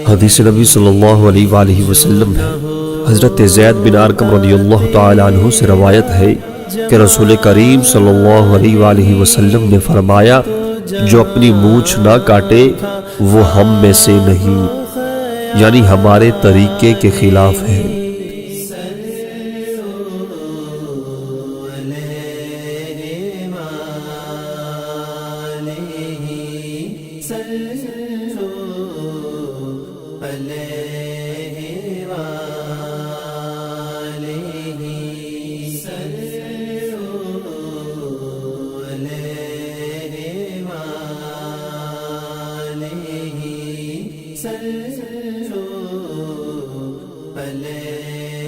حدیث نبی صلی اللہ علیہ وآلہ وسلم ہے، حضرت زید بن ارقم رضی اللہ تعالی عنہ سے روایت ہے کہ رسول کریم صلی اللہ علیہ وآلہ وسلم نے فرمایا، جو اپنی مونچھ نہ کاٹے وہ ہم میں سے نہیں، یعنی ہمارے طریقے کے خلاف ہے۔ صلو علیہ